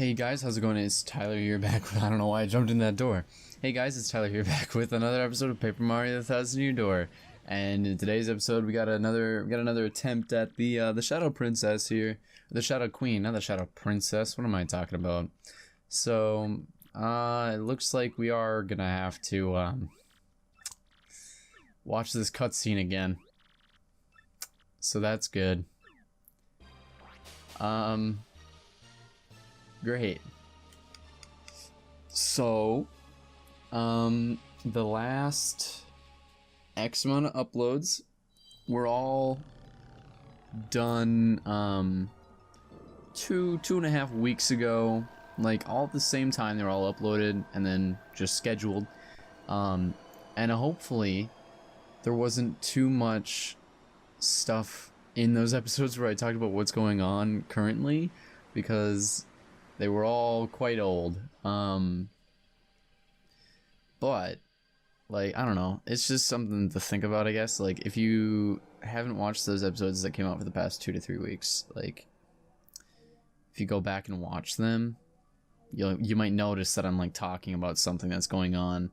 Hey guys, how's it going? It's Tyler here back with, I don't know why I jumped in that door. Hey guys, it's Tyler here back with another episode of Paper Mario: The Thousand Year Door. And in today's episode, we got another attempt at the Shadow Princess here. The Shadow Queen, not the Shadow Princess. What am I talking about? So, it looks like we are gonna have to, watch this cutscene again. So that's good. Great. So, the last X amount of uploads were all done, 2.5 weeks ago. Like, all at the same time, they were all uploaded and then just scheduled. And hopefully, there wasn't too much stuff in those episodes where I talked about what's going on currently, because they were all quite old. But, like, I don't know. It's just something to think about, I guess. Like, if you haven't watched those episodes that came out for the past 2 to 3 weeks, like, if you go back and watch them, you might notice that I'm, like, talking about something that's going on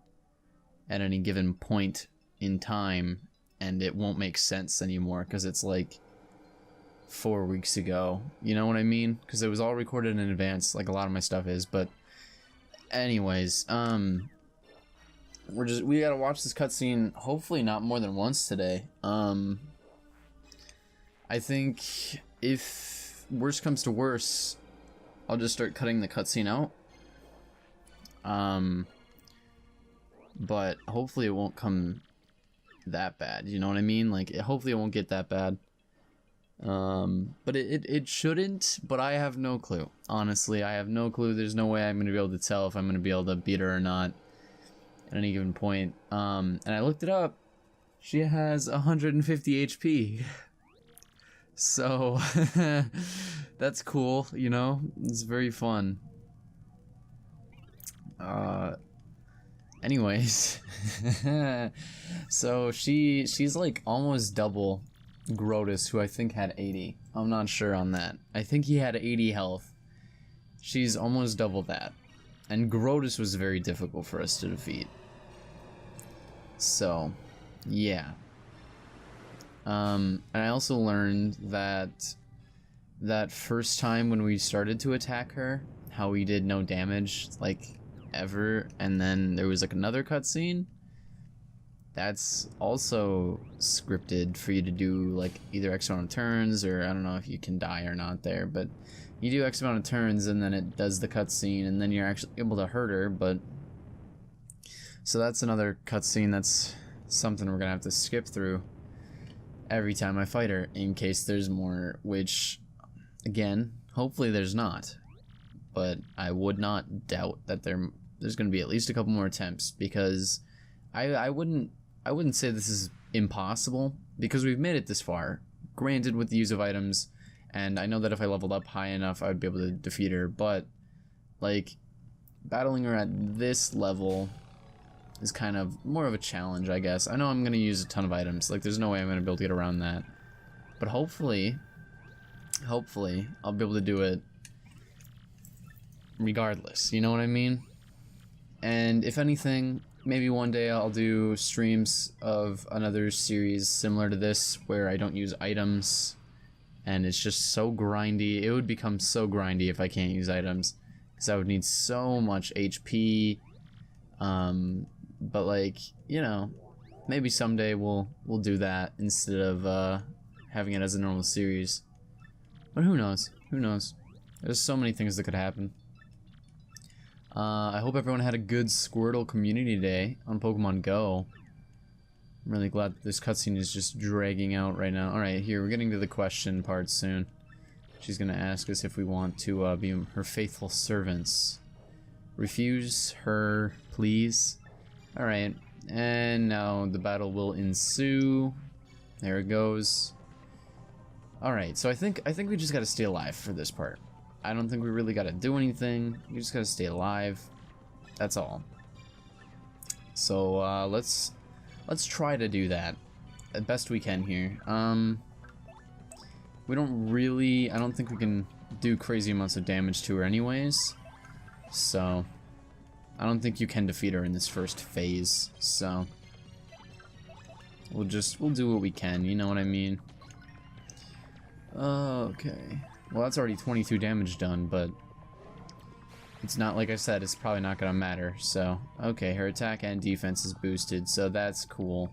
at any given point in time, and it won't make sense anymore, because it's, like, 4 weeks ago. You know what I mean? Because it was all recorded in advance, like a lot of my stuff is. But anyways, we gotta watch this cutscene hopefully not more than once today. I think if worst comes to worst, I'll just start cutting the cutscene out. But hopefully it won't come that bad, you know what I mean? Like, hopefully it won't get that bad. But it shouldn't, but I have no clue. Honestly, I have no clue. There's no way I'm going to be able to tell if I'm going to be able to beat her or not at any given point. And I looked it up. She has 150 HP. So, that's cool, you know? It's very fun. Anyways. So, she's like almost double Grotus, who I think had 80. I'm not sure on that. I think he had 80 health. She's almost double that. And Grotus was very difficult for us to defeat. So, yeah. And I also learned that first time when we started to attack her, how we did no damage, like, ever, and then there was like another cutscene. That's also scripted for you to do, like, either X amount of turns, or I don't know if you can die or not there, but you do X amount of turns and then it does the cutscene and then you're actually able to hurt her. But so that's another cutscene. That's something we're gonna have to skip through every time I fight her, in case there's more, which, again, hopefully there's not. But I would not doubt that there's gonna be at least a couple more attempts, because I wouldn't say this is impossible, because we've made it this far, granted with the use of items, and I know that if I leveled up high enough I'd be able to defeat her, but, like, battling her at this level is kind of more of a challenge, I guess. I know I'm going to use a ton of items, like, there's no way I'm going to be able to get around that, but hopefully I'll be able to do it regardless, you know what I mean? And if anything, maybe one day I'll do streams of another series similar to this, where I don't use items, and it's just so grindy. It would become so grindy if I can't use items, because I would need so much HP. But, like, you know, maybe someday we'll do that instead of having it as a normal series. But who knows? Who knows? There's so many things that could happen. I hope everyone had a good Squirtle community day on Pokemon Go. I'm really glad that this cutscene is just dragging out right now. Alright, here, we're getting to the question part soon. She's gonna ask us if we want to be her faithful servants. Refuse her, please. Alright, and now the battle will ensue. There it goes. Alright, so I think we just gotta stay alive for this part. I don't think we really gotta do anything. We just gotta stay alive. That's all. So let's try to do that as best we can here. We don't really... I don't think we can do crazy amounts of damage to her anyways. So... I don't think you can defeat her in this first phase, so... We'll do what we can, you know what I mean? Okay. Well, that's already 22 damage done, but... It's not, like I said, it's probably not gonna matter, so... Okay, her attack and defense is boosted, so that's cool.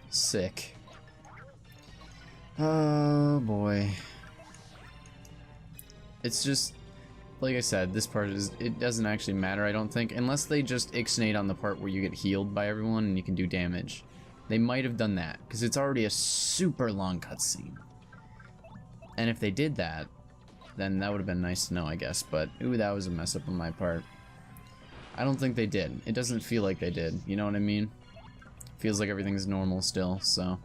Sick. Oh, boy. It's just... Like I said, this part is... It doesn't actually matter, I don't think, unless they just ixnate on the part where you get healed by everyone and you can do damage. They might have done that, because it's already a super long cutscene. And if they did that, then that would have been nice to know, I guess, but ooh, that was a mess up on my part. I don't think they did. It doesn't feel like they did, you know what I mean? Feels like everything's normal still, so...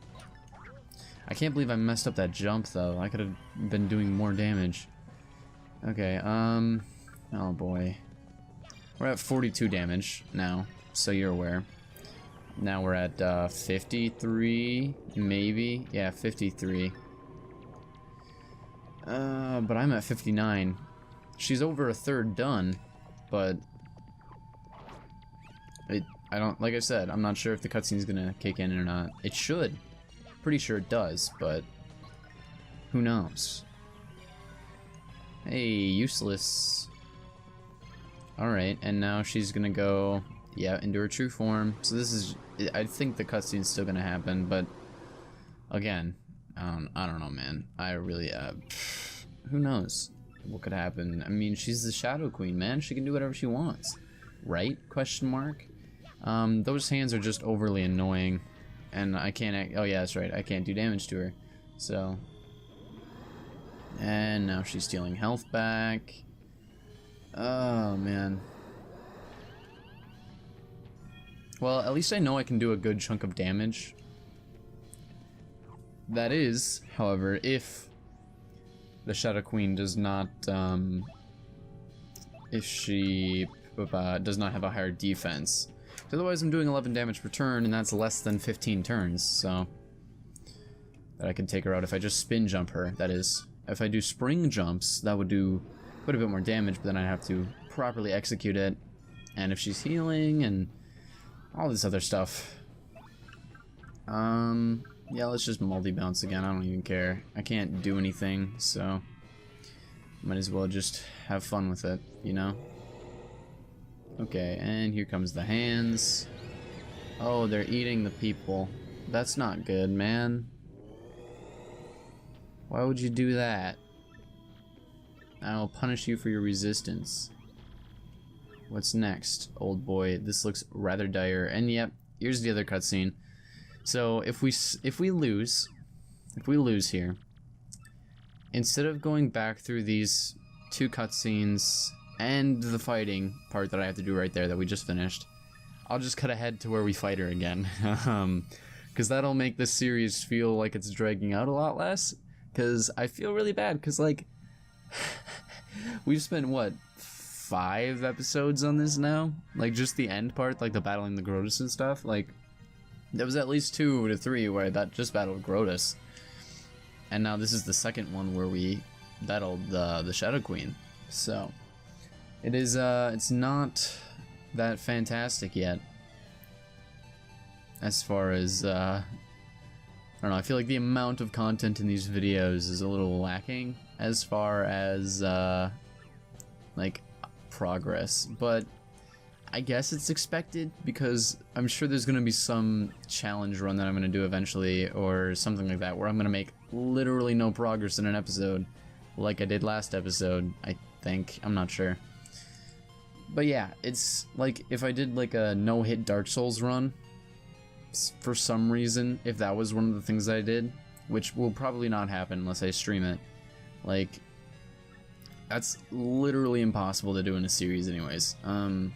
I can't believe I messed up that jump, though. I could have been doing more damage. Okay, oh boy. We're at 42 damage now, so you're aware. Now we're at, 53, maybe? Yeah, 53. But I'm at 59. She's over a third done, but... I don't, like I said, I'm not sure if the cutscene's gonna kick in or not. It should. Pretty sure it does, but... Who knows? Hey, useless. Alright, and now she's gonna go, yeah, into her true form. So this is, I think the cutscene's still gonna happen, but again, I don't know, man. I really, who knows what could happen? I mean, she's the Shadow Queen, man. She can do whatever she wants, right? Question mark. Those hands are just overly annoying, and I can't. Oh yeah, that's right. I can't do damage to her, so. And now she's stealing health back. Oh, man. Well, at least I know I can do a good chunk of damage. That is, however, if the Shadow Queen does not, if she does not have a higher defense. Otherwise, I'm doing 11 damage per turn, and that's less than 15 turns, so... That I can take her out if I just spin jump her, that is. If I do spring jumps, that would do quite a bit more damage, but then I'd have to properly execute it. And if she's healing and all this other stuff. Yeah, let's just multi-bounce again. I don't even care. I can't do anything, so might as well just have fun with it, you know? Okay, and here comes the hands. Oh, they're eating the people. That's not good, man. Why would you do that? I'll punish you for your resistance. What's next, old boy? This looks rather dire. And yep, here's the other cutscene. So if we lose here, instead of going back through these two cutscenes and the fighting part that I have to do right there that we just finished, I'll just cut ahead to where we fight her again. Because that'll make this series feel like it's dragging out a lot less. Because I feel really bad, because, like, we've spent, what, 5 episodes on this now? Like, just the end part, like the battling the Grotus and stuff. Like, there was at least 2 to 3 where I just battled Grotus. And now this is the second one where we battled the Shadow Queen. So, it is, it's not that fantastic yet. As far as, I don't know, I feel like the amount of content in these videos is a little lacking as far as, like, progress. But I guess it's expected because I'm sure there's going to be some challenge run that I'm going to do eventually or something like that where I'm going to make literally no progress in an episode like I did last episode, I think. I'm not sure. But yeah, it's like if I did like a no-hit Dark Souls run, for some reason, if that was one of the things I did, which will probably not happen unless I stream it, like, that's literally impossible to do in a series anyways. I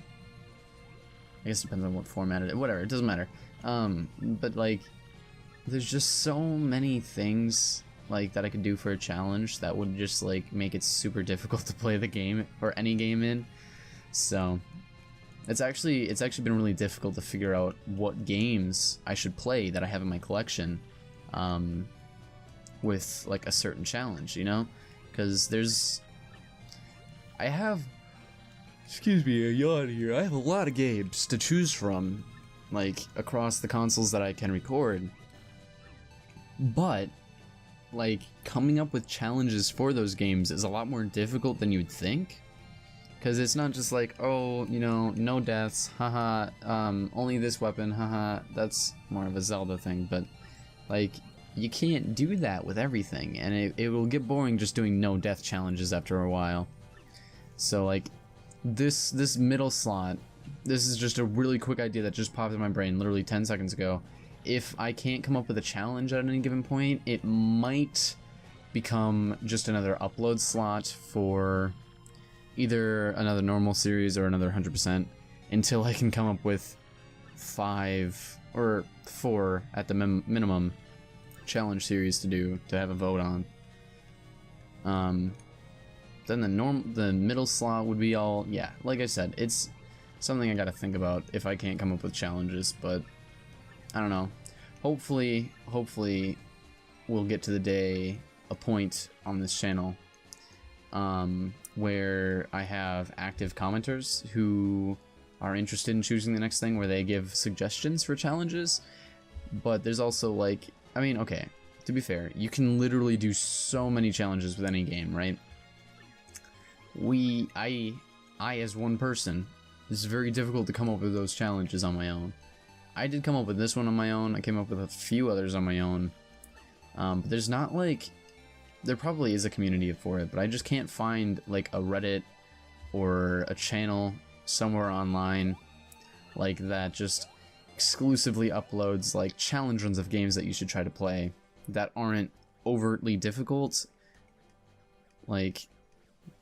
guess it depends on what format it is, whatever, it doesn't matter. But like, there's just so many things like that I could do for a challenge that would just like make it super difficult to play the game or any game in. So it's actually been really difficult to figure out what games I should play that I have in my collection with like a certain challenge, you know? Because I have, excuse me, a yawn here. I have a lot of games to choose from, like across the consoles that I can record. But like coming up with challenges for those games is a lot more difficult than you'd think. Because it's not just like, oh, you know, no deaths, haha, only this weapon, haha. That's more of a Zelda thing, but like, you can't do that with everything, and it will get boring just doing no death challenges after a while. So like, this middle slot, this is just a really quick idea that just popped in my brain literally 10 seconds ago. If I can't come up with a challenge at any given point, it might become just another upload slot for either another normal series or another 100% until I can come up with 5 or 4 at the minimum challenge series to have a vote on. Then the middle slot would be all, yeah, like I said, it's something I gotta think about if I can't come up with challenges, but I don't know. Hopefully we'll get to the day, a point on this channel where I have active commenters who are interested in choosing the next thing, where they give suggestions for challenges. But there's also like, I mean, okay, to be fair, you can literally do so many challenges with any game, right? I as one person, it's very difficult to come up with those challenges on my own. I did come up with this one on my own. I came up with a few others on my own. But there's not like, there probably is a community for it, but I just can't find like a Reddit or a channel somewhere online like that just exclusively uploads like challenge runs of games that you should try to play that aren't overtly difficult, like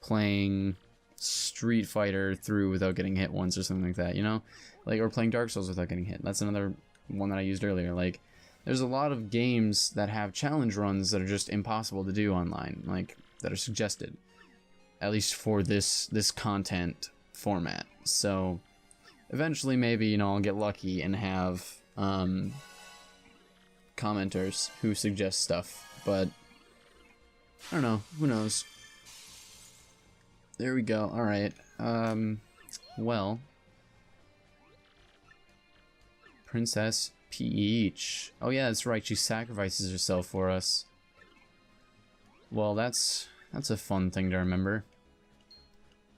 playing Street Fighter through without getting hit once or something like that, you know, like, or playing Dark Souls without getting hit. That's another one that I used earlier. Like, there's a lot of games that have challenge runs that are just impossible to do online, like that are suggested, at least for this content format. So eventually maybe, you know, I'll get lucky and have commenters who suggest stuff, but I don't know, who knows. There we go. All right. Well, Princess Peach. Oh yeah, that's right. She sacrifices herself for us. Well, that's a fun thing to remember.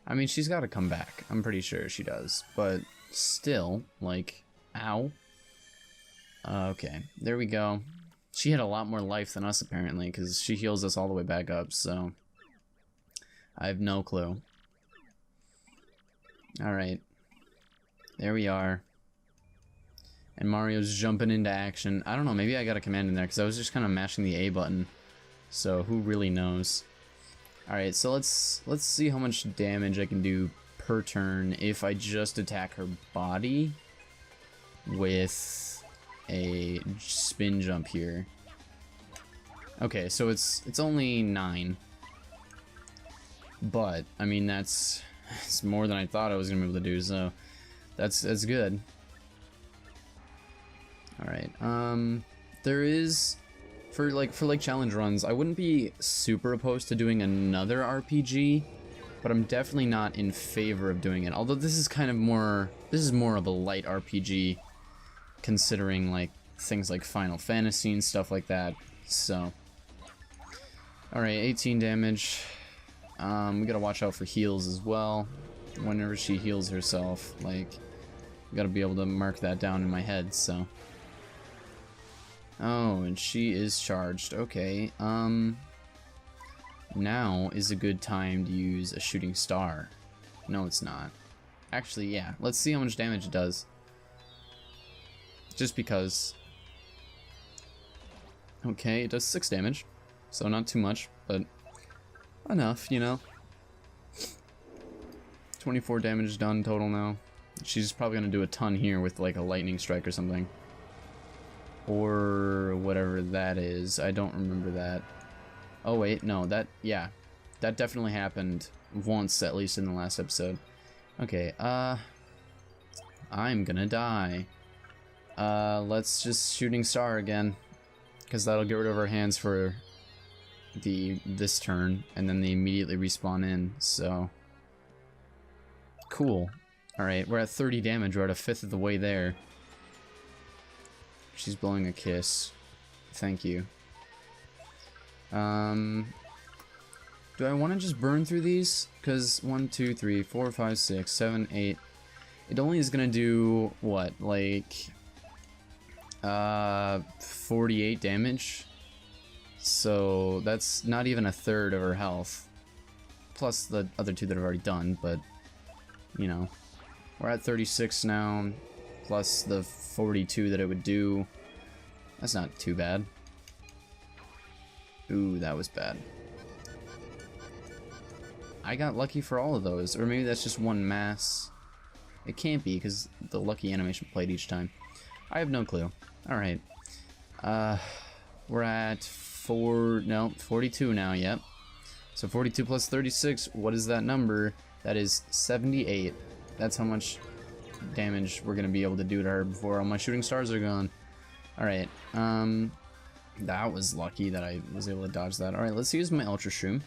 I mean, she's got to come back. I'm pretty sure she does, but still, like, ow. Okay, there we go. She had a lot more life than us apparently, because she heals us all the way back up. So I have no clue. All right, there we are. And Mario's jumping into action. I don't know, maybe I got a command in there because I was just kind of mashing the A button. So who really knows? Alright, so let's see how much damage I can do per turn if I just attack her body with a spin jump here. Okay, so it's only 9. But, I mean, it's more than I thought I was going to be able to do, so that's good. Alright, there is, for challenge runs, I wouldn't be super opposed to doing another RPG, but I'm definitely not in favor of doing it. Although this is more of a light RPG, considering like things like Final Fantasy and stuff like that. So, alright, 18 damage. We gotta watch out for heals as well. Whenever she heals herself, like, gotta be able to mark that down in my head, so. Oh, and she is charged. Okay, now is a good time to use a shooting star. No, it's not. Actually, yeah, let's see how much damage it does. Just because. Okay, it does 6 damage, so not too much, but enough, you know. 24 damage done total now. She's probably gonna do a ton here with like a lightning strike or something. Or whatever that is. I don't remember that. Oh wait, no, yeah. That definitely happened once, at least in the last episode. Okay, I'm gonna die. Let's just shooting star again. Because that'll get rid of our hands for this turn, and then they immediately respawn in, so... Cool. Alright, we're at 30 damage, we're at a fifth of the way there. She's blowing a kiss. Thank you. Do I want to just burn through these? Because 1, 2, 3, 4, 5, 6, 7, 8... It only is gonna do, what, like... 48 damage? So that's not even a third of her health. Plus the other two that I've already done, but... You know. We're at 36 now, plus the 42 that it would do. That's not too bad. Ooh, that was bad. I got lucky for all of those, or maybe that's just one mass. It can't be, because the lucky animation played each time. I have no clue. Alright. We're at 42 now, yep. So 42 plus 36, what is that number? That is 78. That's how much damage we're gonna be able to do to her before all my shooting stars are gone. Alright, that was lucky that I was able to dodge that. Alright, let's use my Ultra Shroom.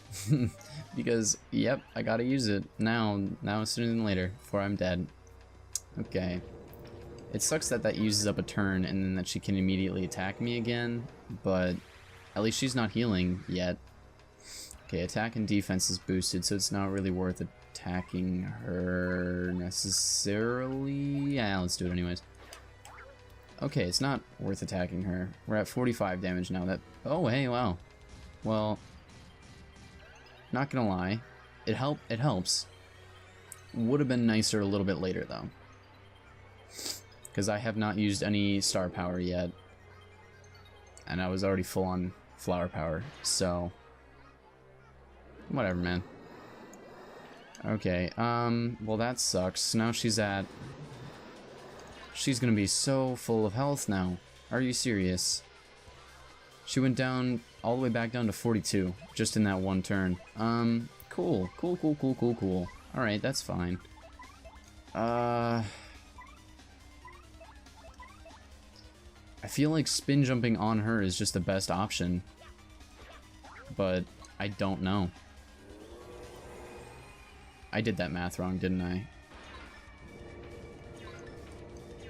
Because, yep, I gotta use it now sooner than later, before I'm dead. Okay. It sucks that that uses up a turn and then that she can immediately attack me again, but at least she's not healing yet. Okay, attack and defense is boosted, so it's not really worth attacking her necessarily. Yeah, let's do it anyways. Okay, it's not worth attacking her. We're at 45 damage now. That oh hey, wow. Well, not gonna lie, it helps. Would have been nicer a little bit later though, because I have not used any star power yet, and I was already full on flower power. So whatever, man. Okay, well that sucks. Now she's gonna be so full of health now. Are you serious? She went down, all the way back down to 42, just in that one turn. Cool. Alright, that's fine. I feel like spin jumping on her is just the best option, but I don't know. I did that math wrong, didn't I?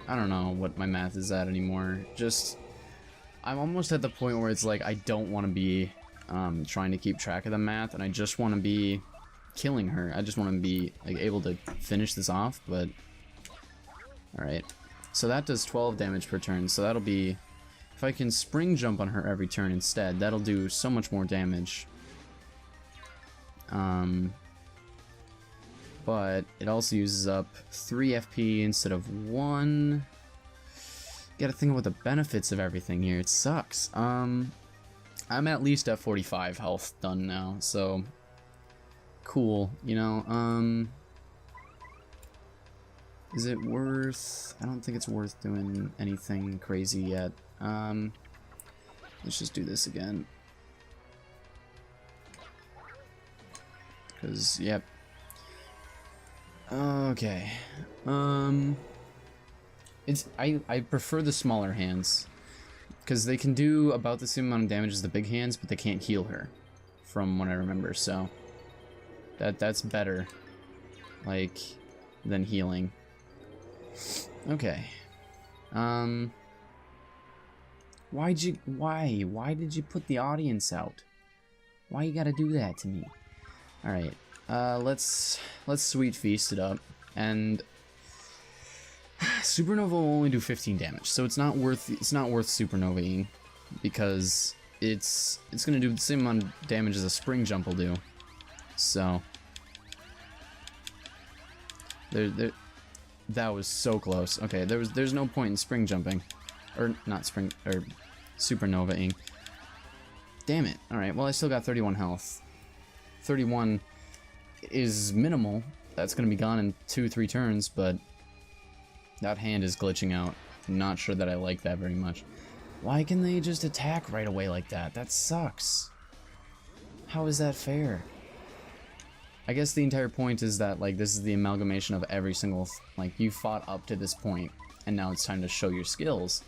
I don't know what my math is at anymore. Just, I'm almost at the point where it's like I don't want to be trying to keep track of the math, and I just want to be killing her. I just want to be like able to finish this off, but alright. So that does 12 damage per turn, so that'll be, if I can spring jump on her every turn instead, that'll do so much more damage. But it also uses up 3 FP instead of 1. Gotta think about the benefits of everything here. It sucks. I'm at least at 45 health done now, so cool, you know. Is it worth... I don't think it's worth doing anything crazy yet. Let's just do this again. Because, yep. Okay. I prefer the smaller hands, because they can do about the same amount of damage as the big hands, but they can't heal her, from what I remember. So that's better, like, than healing. Okay. Why did you put the audience out? Why you gotta do that to me? All right. Let's sweet feast it up, and Supernova will only do 15 damage, so it's not worth Supernovaing, because it's gonna do the same amount of damage as a spring jump will do. So that was so close. Okay, there's no point in spring jumping, or not spring, or Supernovaing. Damn it. All right. Well, I still got 31 health. 31 is minimal. That's gonna be gone in 2-3 turns, but that hand is glitching out. I'm not sure that I like that very much. Why can they just attack right away like that? That sucks. How is that fair? I guess the entire point is that, like, this is the amalgamation of every single like, you fought up to this point and now it's time to show your skills.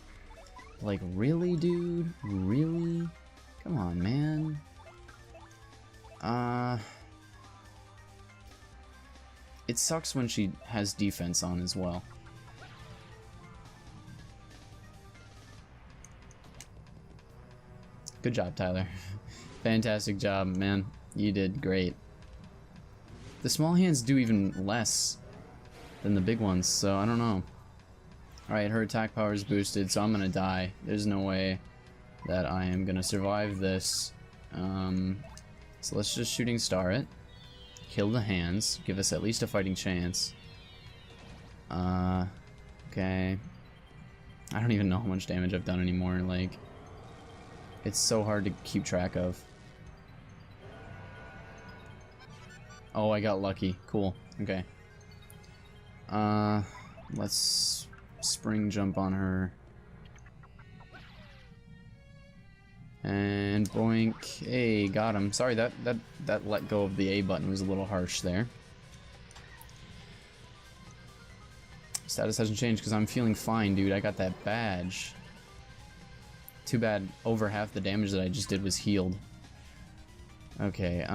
Like, really, dude? Really? Come on, man. It sucks when she has defense on as well. Good job, Tyler. Fantastic job, man. You did great. The small hands do even less than the big ones, so I don't know. Alright, her attack power is boosted, so I'm gonna die. There's no way that I am gonna survive this. So let's just shooting star it. Kill the hands. Give us at least a fighting chance. Okay. I don't even know how much damage I've done anymore. Like, it's so hard to keep track of. Oh, I got lucky. Cool. Okay. Let's spring jump on her. And boink. Hey, got him. Sorry, that let go of the A button was a little harsh there. Status hasn't changed because I'm feeling fine, dude. I got that badge. Too bad over half the damage that I just did was healed. Okay,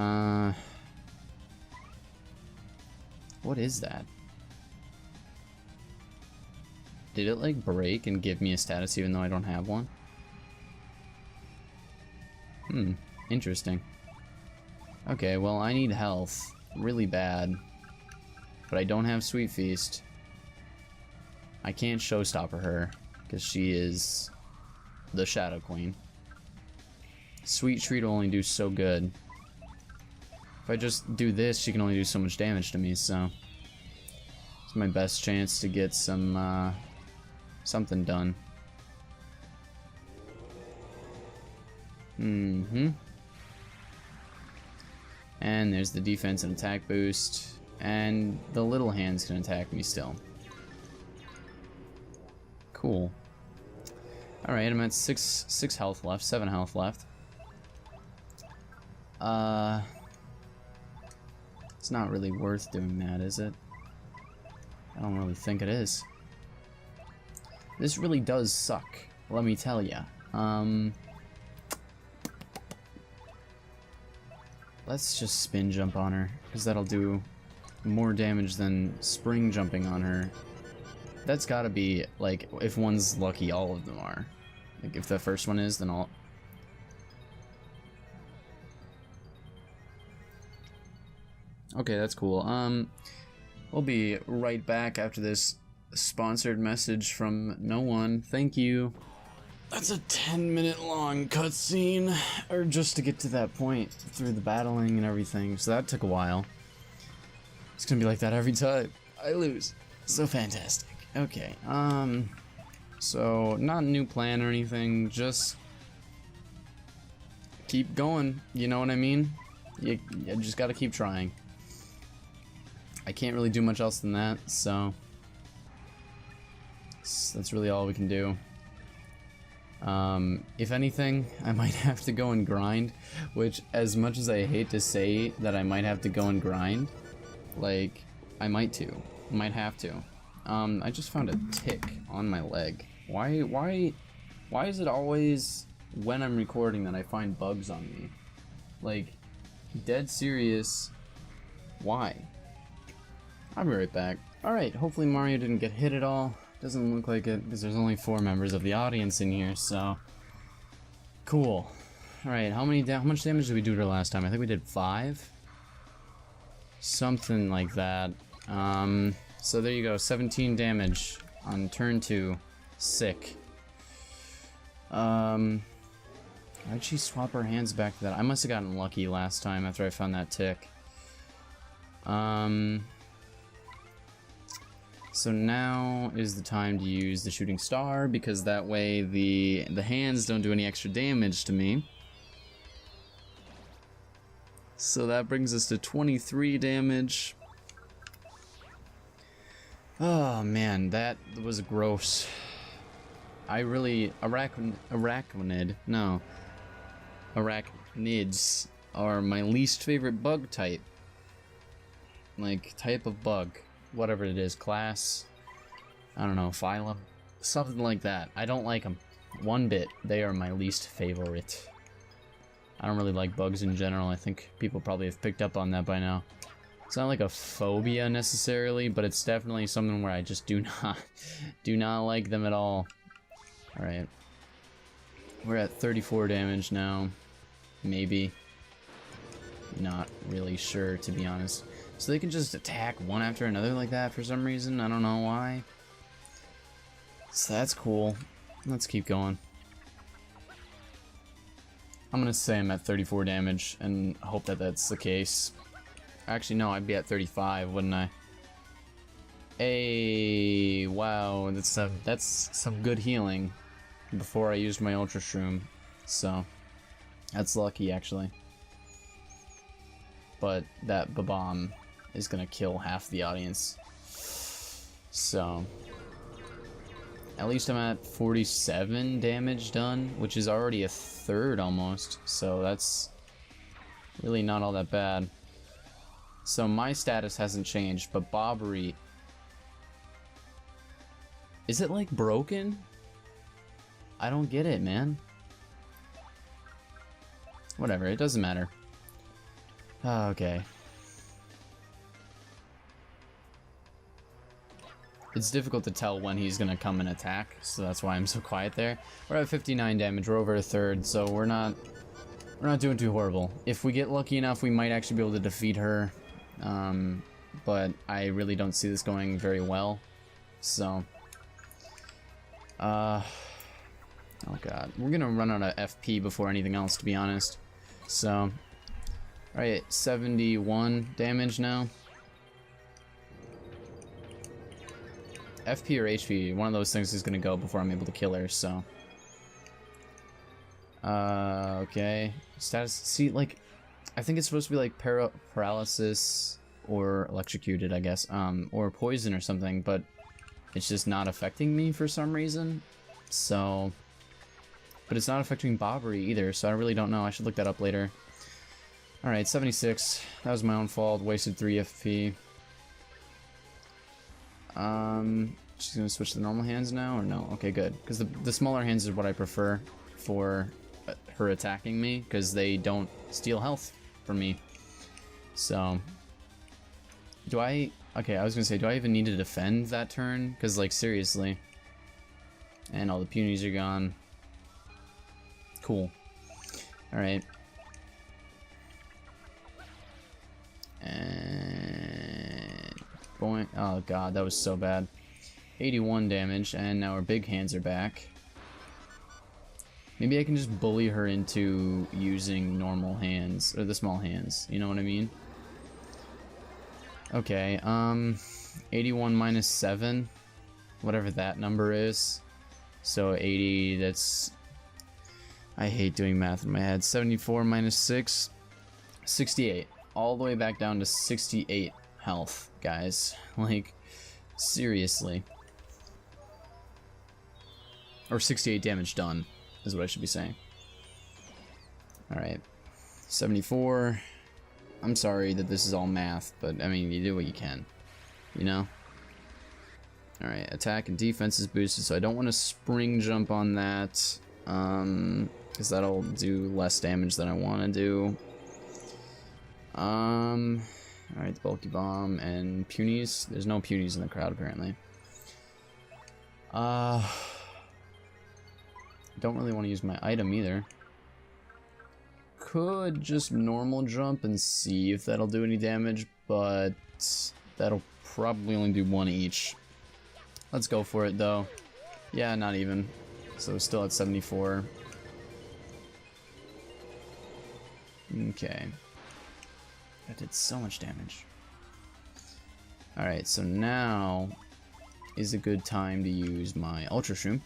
what is that? Did it, like, break and give me a status even though I don't have one? Interesting. Okay, well, I need health really bad, but I don't have Sweet Feast. I can't showstopper her because she is the Shadow Queen. Sweet Treat will only do so good. If I just do this, she can only do so much damage to me, so it's my best chance to get some something done. And there's the defense and attack boost, and the little hands can attack me still. Cool. Alright, I'm at 6 health left, 7 health left. It's not really worth doing that, is it? I don't really think it is. This really does suck, let me tell ya. Let's just spin jump on her, because that'll do more damage than spring jumping on her. That's gotta be, like, if one's lucky, all of them are. Like, if the first one is, then all... Okay, that's cool. We'll be right back after this sponsored message from no one. Thank you. That's a 10-minute long cutscene, or just to get to that point through the battling and everything, so that took a while. It's gonna be like that every time I lose. So fantastic. Okay, so not a new plan or anything, just keep going, you know what I mean? You just gotta keep trying. I can't really do much else than that, so that's really all we can do. If anything, I might have to go and grind, which, as much as I hate to say that I might have to go and grind, like, I might have to. I just found a tick on my leg. Why is it always when I'm recording that I find bugs on me? Like, dead serious, why? I'll be right back. Alright, hopefully Mario didn't get hit at all. Doesn't look like it, because there's only 4 members of the audience in here, so... Cool. Alright, how much damage did we do to her last time? I think we did 5? Something like that. So there you go, 17 damage on turn 2. Sick. Why'd she swap her hands back to that? I must have gotten lucky last time after I found that tick. So now is the time to use the shooting star, because that way the hands don't do any extra damage to me. So that brings us to 23 damage. Oh man, that was gross. I really... Arachnids are my least favorite bug type. Like, type of bug. Whatever it is, class, I don't know, phylum, something like that. I don't like them one bit. They are my least favorite. I don't really like bugs in general. I think people probably have picked up on that by now. It's not like a phobia necessarily, but it's definitely something where I just do not like them at all. Alright. We're at 34 damage now. Maybe. Not really sure, to be honest. So they can just attack one after another like that for some reason. I don't know why. So that's cool. Let's keep going. I'm gonna say I'm at 34 damage and hope that that's the case. Actually, no, I'd be at 35, wouldn't I? Hey, wow, that's some good healing before I used my Ultra Shroom. So, that's lucky, actually. But that Babam is gonna kill half the audience. So, at least I'm at 47 damage done, which is already a third almost. So that's really not all that bad. So my status hasn't changed, but Bobbery... Is it like broken? I don't get it, man. Whatever, it doesn't matter. Okay. It's difficult to tell when he's gonna come and attack, so that's why I'm so quiet there. We're at 59 damage, we're over a third, so we're not doing too horrible. If we get lucky enough, we might actually be able to defeat her. But I really don't see this going very well. So, oh god, we're gonna run out of FP before anything else, to be honest. So, alright, 71 damage now. FP or HP, one of those things is gonna go before I'm able to kill her, so. Okay. Status, see, like, I think it's supposed to be like paralysis or electrocuted, I guess, or poison or something, but it's just not affecting me for some reason, so. But it's not affecting Bobbery either, so I really don't know. I should look that up later. Alright, 76. That was my own fault. Wasted 3 FP. She's gonna switch to the normal hands now, or no? Okay, good. Because the smaller hands is what I prefer for her attacking me, because they don't steal health from me. So, do I... Okay, I was gonna say, do I even need to defend that turn? Because, like, seriously. And all the punies are gone. Cool. Alright. And... Boing. Oh god, that was so bad. 81 damage, and now our big hands are back. Maybe I can just bully her into using normal hands, or the small hands, you know what I mean? Okay, 81 minus 7, whatever that number is. So 80, that's... I hate doing math in my head. 74 minus 6, 68. All the way back down to 68 health, guys. Like, seriously. Or 68 damage done, is what I should be saying. Alright. 74. I'm sorry that this is all math, but, I mean, you do what you can. You know? Alright, attack and defense is boosted, so I don't want to spring jump on that. Because that'll do less damage than I want to do. Alright, the bulky bomb and punies. There's no punies in the crowd, apparently. Don't really want to use my item either. Could just normal jump and see if that'll do any damage, but that'll probably only do 1 each. Let's go for it, though. Yeah, not even. So still at 74. Okay. That did so much damage. Alright, so now is a good time to use my Ultra Shroom.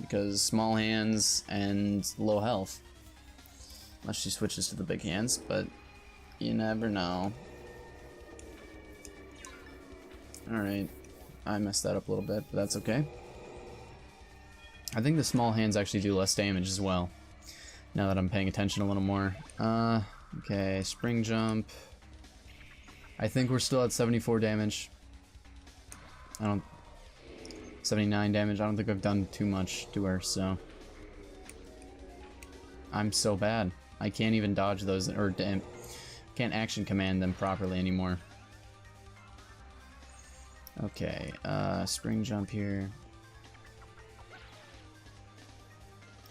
Because small hands and low health. Unless she switches to the big hands, but you never know. Alright, I messed that up a little bit, but that's okay. I think the small hands actually do less damage as well. Now that I'm paying attention a little more. Okay, spring jump. I think we're still at 74 damage. 79 damage. I don't think I've done too much to her, so. I'm so bad. I can't even dodge those, or can't action command them properly anymore. Okay, spring jump here.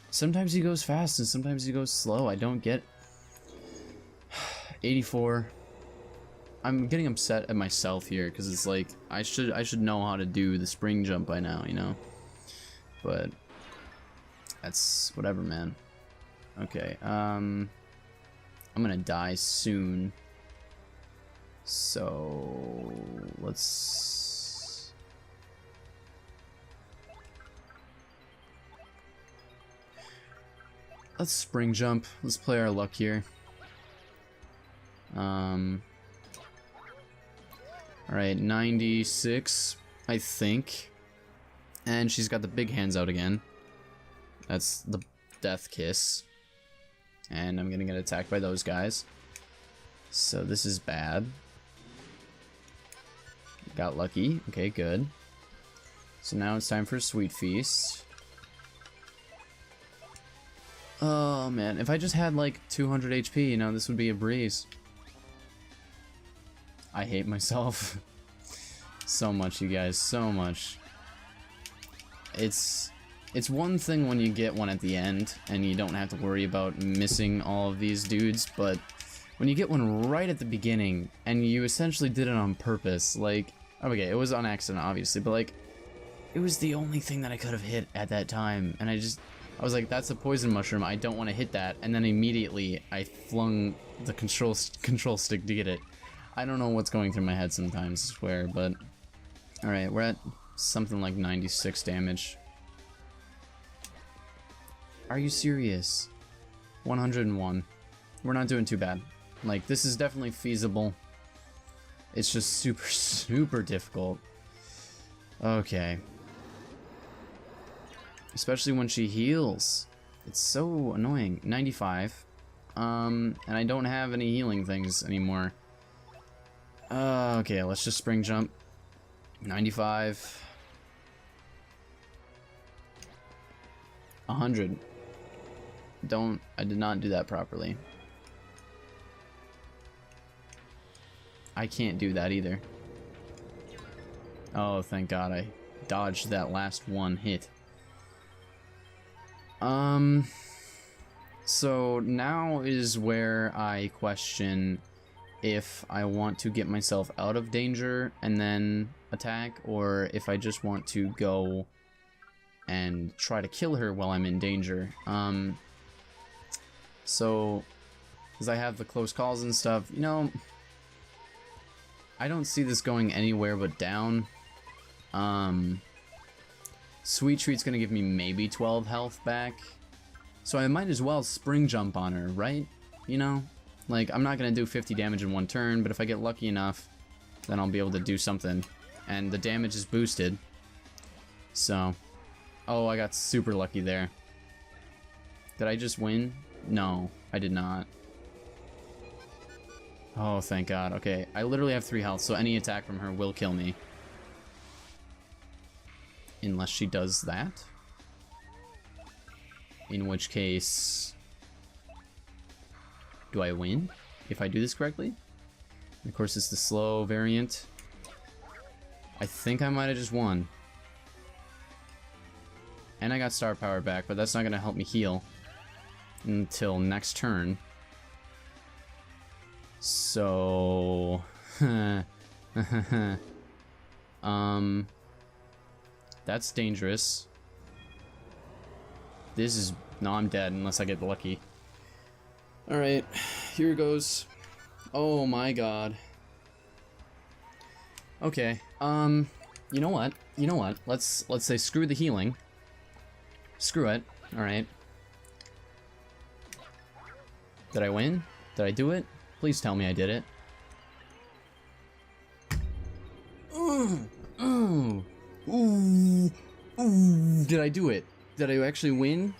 Sometimes he goes fast and sometimes he goes slow. I don't get 84. I'm getting upset at myself here because it's like I should know how to do the spring jump by now, you know. But that's whatever, man. Okay, I'm gonna die soon. So let's spring jump. Let's play our luck here. Alright, 96, I think. And she's got the big hands out again. That's the death kiss. And I'm gonna get attacked by those guys. So this is bad. Got lucky. Okay, good. So now it's time for a sweet feast. Oh man, if I just had like 200 HP, you know, this would be a breeze. I hate myself so much, you guys, so much. It's one thing when you get one at the end and you don't have to worry about missing all of these dudes, but when you get one right at the beginning and you essentially did it on purpose, like, okay, it was on accident obviously, but like, it was the only thing that I could have hit at that time, and I was like, that's a poison mushroom, I don't want to hit that, and then immediately I flung the control stick to get it. I don't know what's going through my head sometimes, I swear, but alright, we're at something like 96 damage. Are you serious? 101. We're not doing too bad. Like, this is definitely feasible. It's just super, super difficult. Okay. Especially when she heals. It's so annoying. 95. And I don't have any healing things anymore. Okay, let's just spring jump. 95. 100. I did not do that properly. I can't do that either. Oh, thank God I dodged that last one hit. So now is where I question if I want to get myself out of danger and then attack, or if I just want to go and try to kill her while I'm in danger. So, because I have the close calls and stuff, you know, I don't see this going anywhere but down. Sweet Treat's gonna give me maybe 12 health back, so I might as well spring jump on her, right? You know? Like, I'm not gonna do 50 damage in one turn, but if I get lucky enough, then I'll be able to do something. And the damage is boosted. So, oh, I got super lucky there. Did I just win? No, I did not. Oh, thank God. Okay, I literally have 3 health, so any attack from her will kill me. Unless she does that. In which case... do I win if I do this correctly? And of course, it's the slow variant. I think I might have just won. And I got star power back, but that's not going to help me heal until next turn. So... that's dangerous. This is... no, I'm dead unless I get lucky. Alright, here goes. Oh my God. Okay, you know what? You know what? Let's say screw the healing. Screw it. Alright. Did I win? Did I do it? Please tell me I did it. Did I do it? Did I actually win?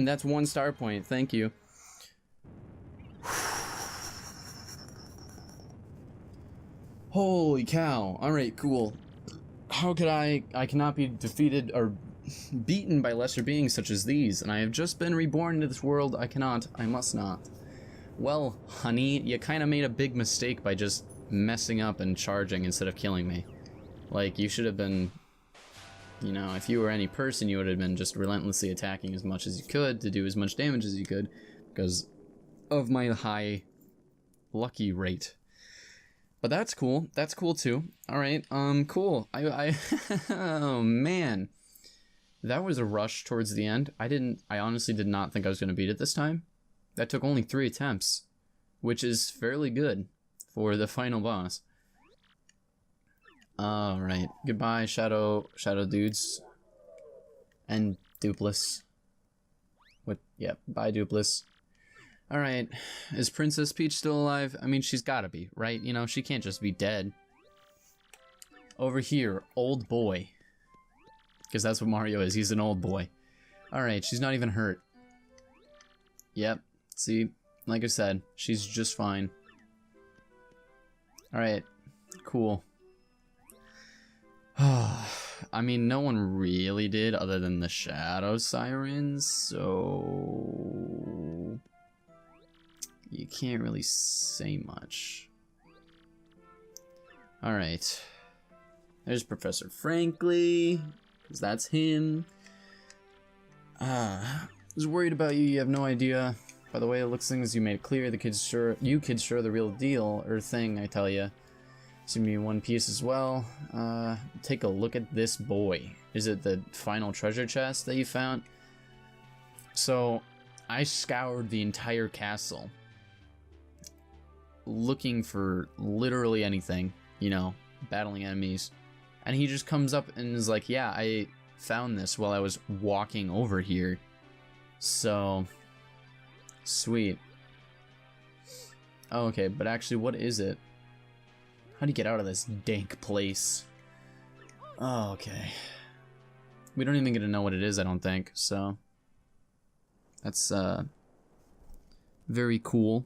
That's 1 star point. Thank you. Holy cow. Alright, cool. How could I cannot be defeated or beaten by lesser beings such as these, and I have just been reborn into this world. I cannot, I must not. Well, honey, you kind of made a big mistake by just messing up and charging instead of killing me. Like, you should have been, you know, if you were any person, you would have been just relentlessly attacking as much as you could to do as much damage as you could, because of my high lucky rate. But that's cool. That's cool too. All right. Cool. Oh man, that was a rush towards the end. I honestly did not think I was going to beat it this time. That took only 3 attempts, which is fairly good for the final boss. All right. Goodbye, shadow dudes. And Dupless. What? Yep. Bye, Dupless. Alright, is Princess Peach still alive? I mean, she's gotta be, right? You know, she can't just be dead. Over here, old boy. Because that's what Mario is, he's an old boy. Alright, she's not even hurt. Yep, see, like I said, she's just fine. Alright, cool. I mean, no one really did other than the Shadow Sirens, so... you can't really say much. Alright. There's Professor Frankly, because that's him. I was worried about you, you have no idea. By the way it looks things, you made it clear, you kids sure the real deal, or thing, I tell ya. Seem to be in one piece as well. Take a look at this boy. Is it the final treasure chest that you found? So, I scoured the entire castle, looking for literally anything, you know, battling enemies, and he just comes up and is like, yeah, I found this while I was walking over here, so sweet. Oh, okay, but actually, what is it? How do you get out of this dank place? Oh, okay. We don't even get to know what it is, I don't think, so that's very cool.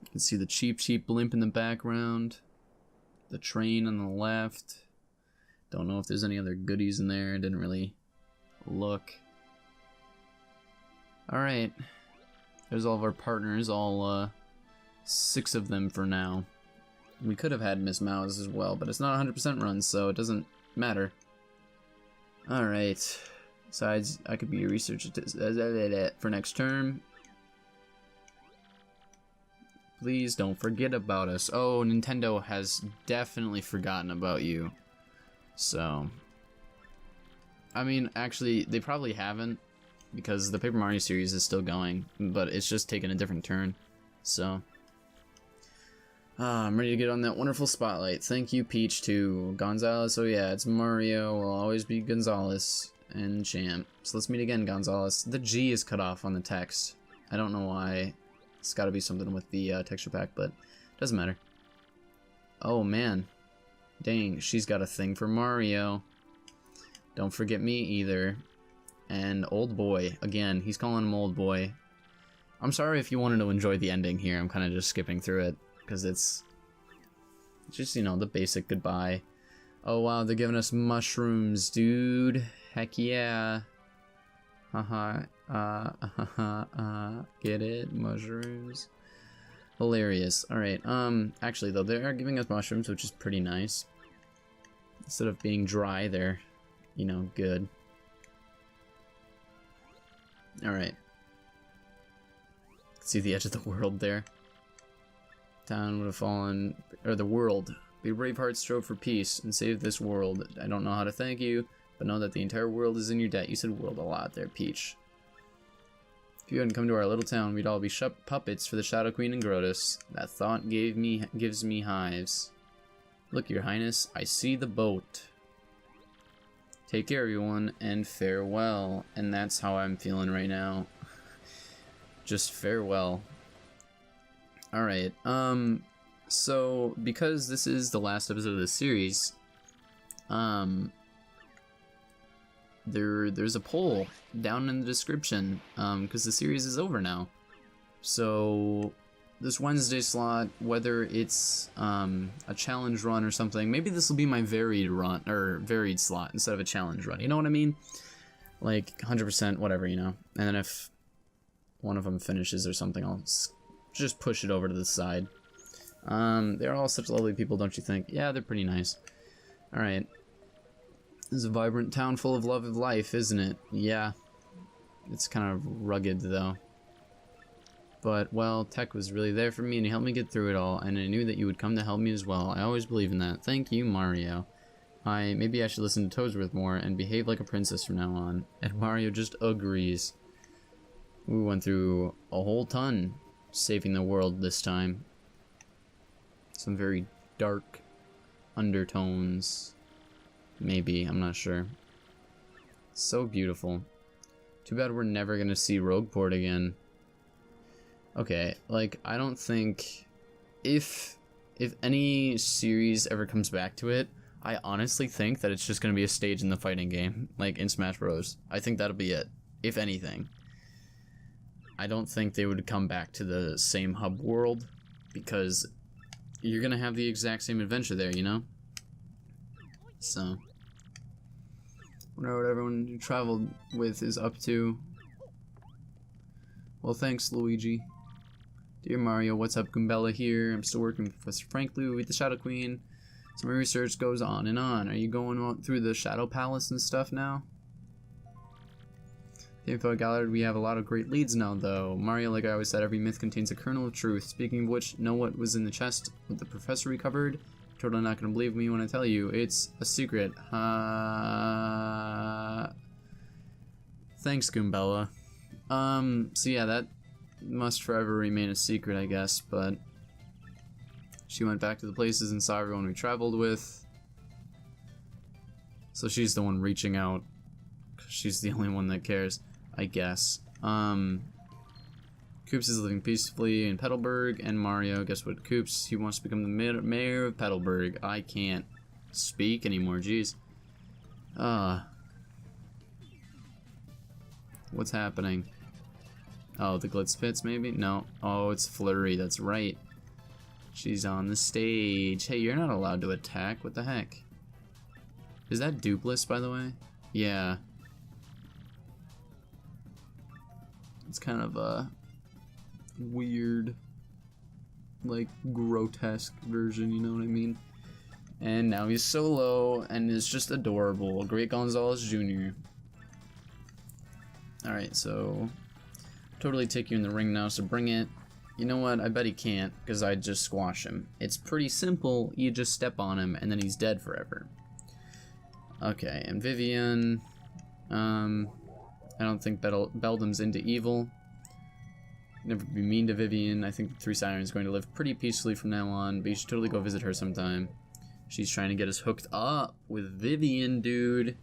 You can see the cheap blimp in the background, the train on the left. Don't know if there's any other goodies in there, didn't really look. Alright, there's all of our partners, all 6 of them for now. We could have had Miss Mouse as well, but it's not 100% run, so it doesn't matter. Alright, besides, I could be a researcher for next term. Please don't forget about us. Oh, Nintendo has definitely forgotten about you. So, I mean, actually, they probably haven't, because the Paper Mario series is still going, but it's just taken a different turn. So, I'm ready to get on that wonderful spotlight. Thank you, Peach, too. Gonzalez, oh yeah, it's Mario. Will always be Gonzalez and champ. So let's meet again, Gonzalez. The G is cut off on the text. I don't know why. It's got to be something with the texture pack, but doesn't matter. Oh man, dang, she's got a thing for Mario. Don't forget me either. And old boy again. He's calling him old boy. I'm sorry if you wanted to enjoy the ending here. I'm kind of just skipping through it because it's just, you know, the basic goodbye. Oh wow, they're giving us mushrooms, dude. Heck yeah. Haha. Get it? Mushrooms. Hilarious. Alright, actually though, they are giving us mushrooms, which is pretty nice. Instead of being dry, they're, you know, good. Alright. See the edge of the world there. Town would have fallen, or the world. Be brave heart, strove for peace, and save this world. I don't know how to thank you, but know that the entire world is in your debt. You said world a lot there, Peach. If you hadn't come to our little town, we'd all be puppets for the Shadow Queen and Grotus. That thought gives me hives. Look, Your Highness, I see the boat. Take care, everyone, and farewell. And that's how I'm feeling right now. Just farewell. Alright, so, because this is the last episode of the series, there's a poll down in the description, because the series is over now. So, this Wednesday slot, whether it's a challenge run or something, maybe this will be my varied run, or varied slot instead of a challenge run. You know what I mean? Like 100%, whatever, you know. And then if one of them finishes or something, I'll just push it over to the side. They're all such lovely people, don't you think? Yeah, they're pretty nice. Alright. This is a vibrant town full of love of life, isn't it? Yeah. It's kind of rugged, though. But, well, Tech was really there for me and he helped me get through it all, and I knew that you would come to help me as well. I always believe in that. Thank you, Mario. Maybe I should listen to Toadsworth more and behave like a princess from now on. And Mario just agrees. We went through a whole ton saving the world this time. Some very dark undertones. Maybe, I'm not sure. So beautiful. Too bad we're never gonna see Rogueport again. Okay, like, I don't think... If any series ever comes back to it, I honestly think that it's just gonna be a stage in the fighting game, like in Smash Bros. I think that'll be it, if anything. I don't think they would come back to the same hub world, because you're gonna have the exact same adventure there, you know? So... wonder what everyone you traveled with is up to. Well, thanks, Luigi. Dear Mario, what's up? Goombella here. I'm still working with Professor Frankly with the Shadow Queen. So my research goes on and on. Are you going through the Shadow Palace and stuff now? The info gallery, we have a lot of great leads now, though. Mario, like I always said, every myth contains a kernel of truth. Speaking of which, know what was in the chest that the professor recovered? Totally not gonna believe me when I tell you. It's a secret. Thanks, Goombella. So yeah, that must forever remain a secret, I guess, but she went back to the places and saw everyone we traveled with. So she's the one reaching out. She's the only one that cares, I guess. Koops is living peacefully in Petalburg, and Mario, guess what, Koops? He wants to become the mayor of Petalburg. I can't speak anymore, jeez. What's happening? Oh, the Glitz Pits, maybe? No. Oh, it's Flurry, that's right. She's on the stage. Hey, you're not allowed to attack. What the heck? Is that Dupless, by the way? Yeah. It's kind of a weird, like, grotesque version, you know what I mean? And now he's solo, and is just adorable. Great Gonzalez Jr. Alright, so... totally take you in the ring now, so bring it. You know what? I bet he can't, because I'd just squash him. It's pretty simple. You just step on him, and then he's dead forever. Okay, and Vivian... I don't think Beldam's into evil. Never be mean to Vivian. I think the Three Sirens is going to live pretty peacefully from now on, but you should totally go visit her sometime. She's trying to get us hooked up with Vivian, dude.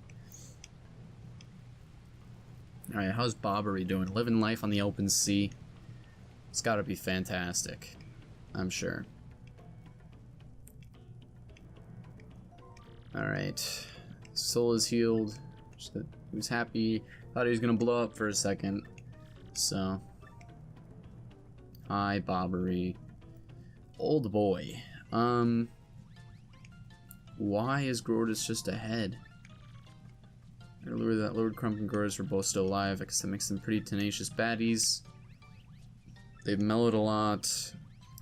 Alright, how's Bobbery doing? Living life on the open sea. It's gotta be fantastic, I'm sure. Alright. Soul is healed. He was happy. Thought he was gonna blow up for a second. So. Hi, Bobbery. Old boy. Why is Gordis just ahead? Earlier that Lord Crump and Gordis were both still alive. I guess that makes them pretty tenacious baddies. They've mellowed a lot.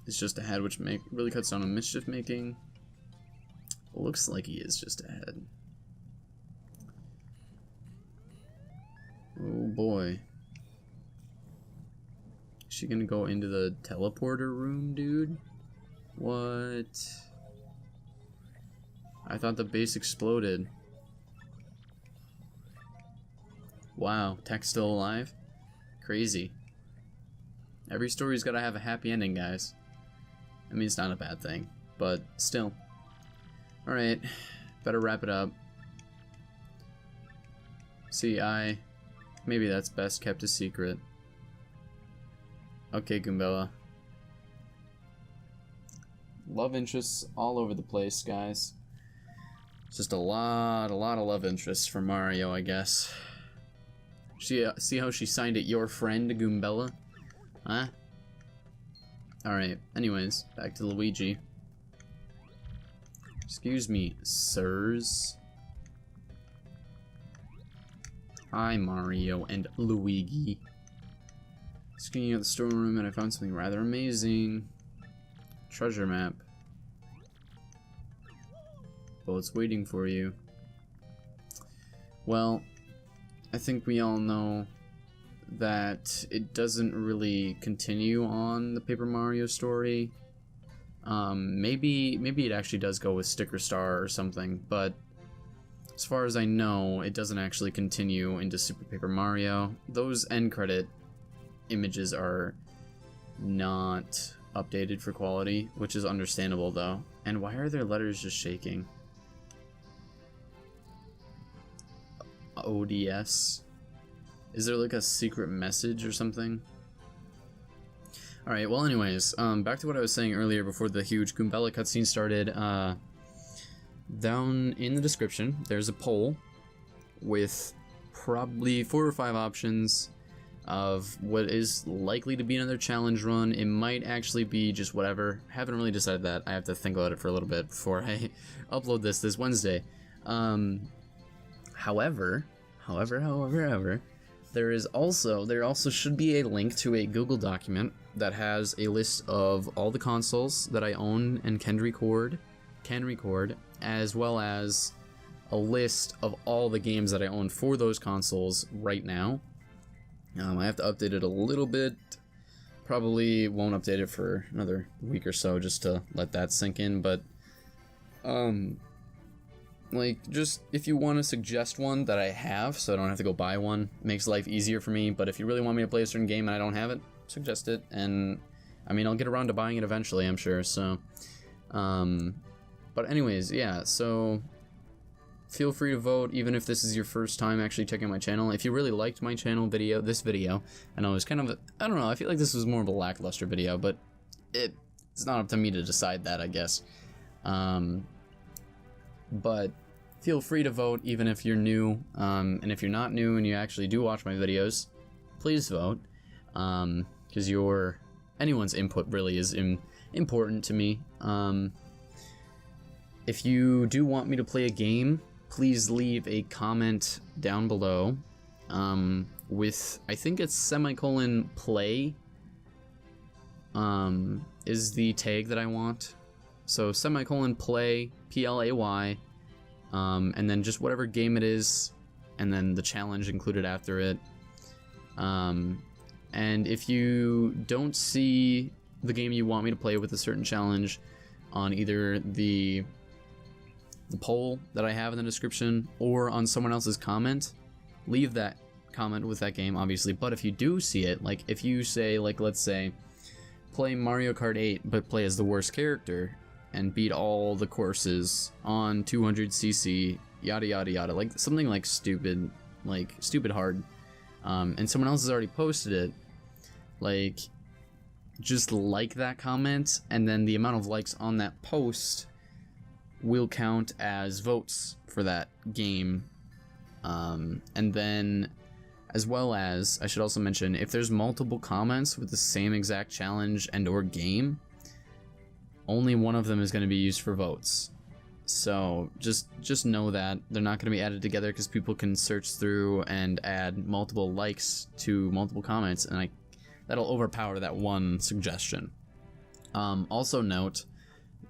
It's just ahead, which really cuts down on mischief making. Looks like he is just ahead. Oh boy. Is she gonna go into the teleporter room, dude? What? I thought the base exploded. Wow, Tech's still alive? Crazy. Every story's gotta have a happy ending, guys. I mean, it's not a bad thing, but still. Alright, better wrap it up. See, maybe that's best kept a secret. Okay, Goombella. Love interests all over the place, guys. Just a lot of love interests for Mario, I guess. See how she signed it, your friend, Goombella? Huh? Alright, anyways, back to Luigi. Excuse me, sirs. Hi, Mario and Luigi. Skiing at the storeroom, and I found something rather amazing. Treasure map. Well, it's waiting for you. Well, I think we all know that it doesn't really continue on the Paper Mario story. Maybe it actually does go with Sticker Star or something, but as far as I know, it doesn't actually continue into Super Paper Mario. Those end credit images are not updated for quality, which is understandable though. And why are their letters just shaking? ODS? Is there like a secret message or something? Alright, well anyways, back to what I was saying earlier before the huge Goombella cutscene started. Down in the description, there's a poll with probably 4 or 5 options of what is likely to be another challenge run. It might actually be just whatever. Haven't really decided that. I have to think about it for a little bit before I upload this Wednesday. However, there also should be a link to a Google document that has a list of all the consoles that I own and can record, as well as a list of all the games that I own for those consoles right now. I have to update it a little bit. Probably won't update it for another week or so just to let that sink in, but like, just if you want to suggest one that I have so I don't have to go buy one, it makes life easier for me. But if you really want me to play a certain game and I don't have it, suggest it, and I mean, I'll get around to buying it eventually, I'm sure. So but anyways, yeah, so feel free to vote, even if this is your first time actually checking my channel. If you really liked my channel video, this video, I know it was kind of I don't know, I feel like this was more of a lackluster video, but it's not up to me to decide that, I guess. But feel free to vote even if you're new, and if you're not new and you actually do watch my videos, please vote, because anyone's input really is important to me. If you do want me to play a game, please leave a comment down below with, I think it's ;play is the tag that I want. So ;play, PLAY, and then just whatever game it is, and then the challenge included after it. And if you don't see the game you want me to play with a certain challenge on either the poll that I have in the description or on someone else's comment, leave that comment with that game, obviously. But if you do see it, like if you say, like, let's say, play Mario Kart 8 but play as the worst character and beat all the courses on 200cc, yada yada yada, like something like stupid hard, and someone else has already posted it, like, just like that comment, and then the amount of likes on that post will count as votes for that game. And then, as well as, I should also mention, if there's multiple comments with the same exact challenge and or game, only one of them is going to be used for votes. So just know that they're not going to be added together, because people can search through and add multiple likes to multiple comments, and that'll overpower that one suggestion. Also note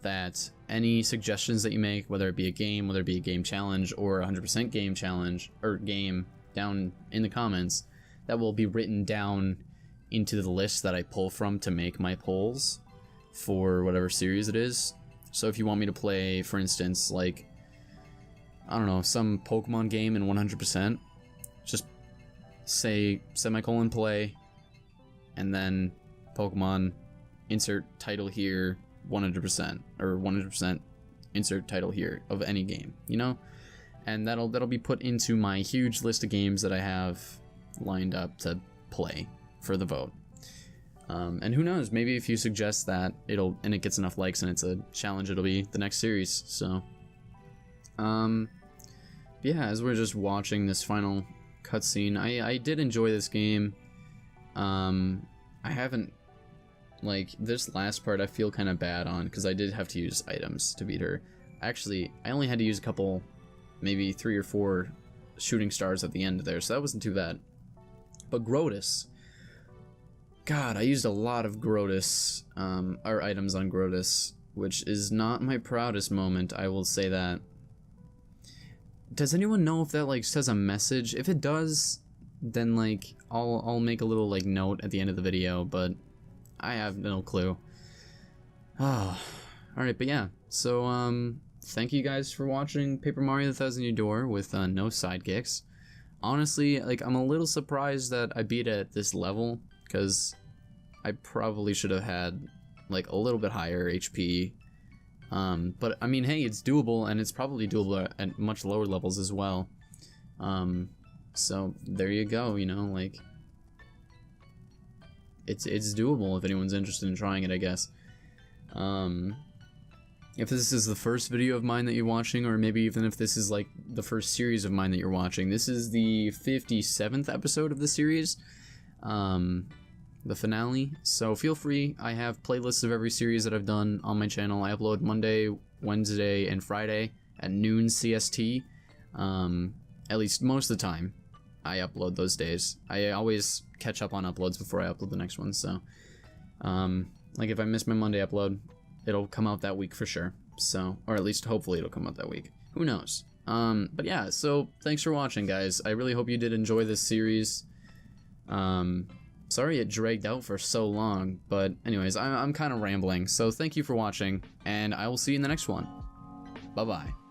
that any suggestions that you make, whether it be a game, whether it be a game challenge or 100% game challenge or game, down in the comments, that will be written down into the list that I pull from to make my polls for whatever series it is. So if you want me to play, for instance, like, I don't know, some Pokemon game in 100%, just say ;play, and then Pokemon, insert title here, 100%, or 100% insert title here of any game, you know? And that'll be put into my huge list of games that I have lined up to play for the vote. And who knows, maybe if you suggest that, and it gets enough likes and it's a challenge, it'll be the next series. So yeah, as we're just watching this final cutscene, I did enjoy this game. I haven't like, this last part I feel kind of bad on, because I did have to use items to beat her. Actually, I only had to use a couple, maybe 3 or 4 shooting stars at the end there, so that wasn't too bad. But Grotus, God, I used a lot of Grotus, or items on Grotus, which is not my proudest moment, I will say that. Does anyone know if that, like, says a message? If it does, then, like, I'll make a little, like, note at the end of the video, but I have no clue. Oh, alright, but yeah, so, thank you guys for watching Paper Mario: The Thousand Year Door with, no sidekicks. Honestly, like, I'm a little surprised that I beat it at this level, because I probably should have had, like, a little bit higher HP. But, I mean, hey, it's doable, and it's probably doable at much lower levels as well. So, there you go, you know, like, it's doable if anyone's interested in trying it, I guess. If this is the first video of mine that you're watching, or maybe even if this is, like, the first series of mine that you're watching, this is the 57th episode of the series, the finale, so feel free. I have playlists of every series that I've done on my channel. I upload Monday, Wednesday, and Friday at noon CST, at least most of the time. I upload those days. I always catch up on uploads before I upload the next one, so, like, if I miss my Monday upload, it'll come out that week for sure, so, or at least hopefully it'll come out that week. Who knows? But yeah, so, thanks for watching, guys. I really hope you did enjoy this series. Sorry it dragged out for so long, but anyways, I'm kind of rambling, so thank you for watching, and I will see you in the next one. Bye-bye.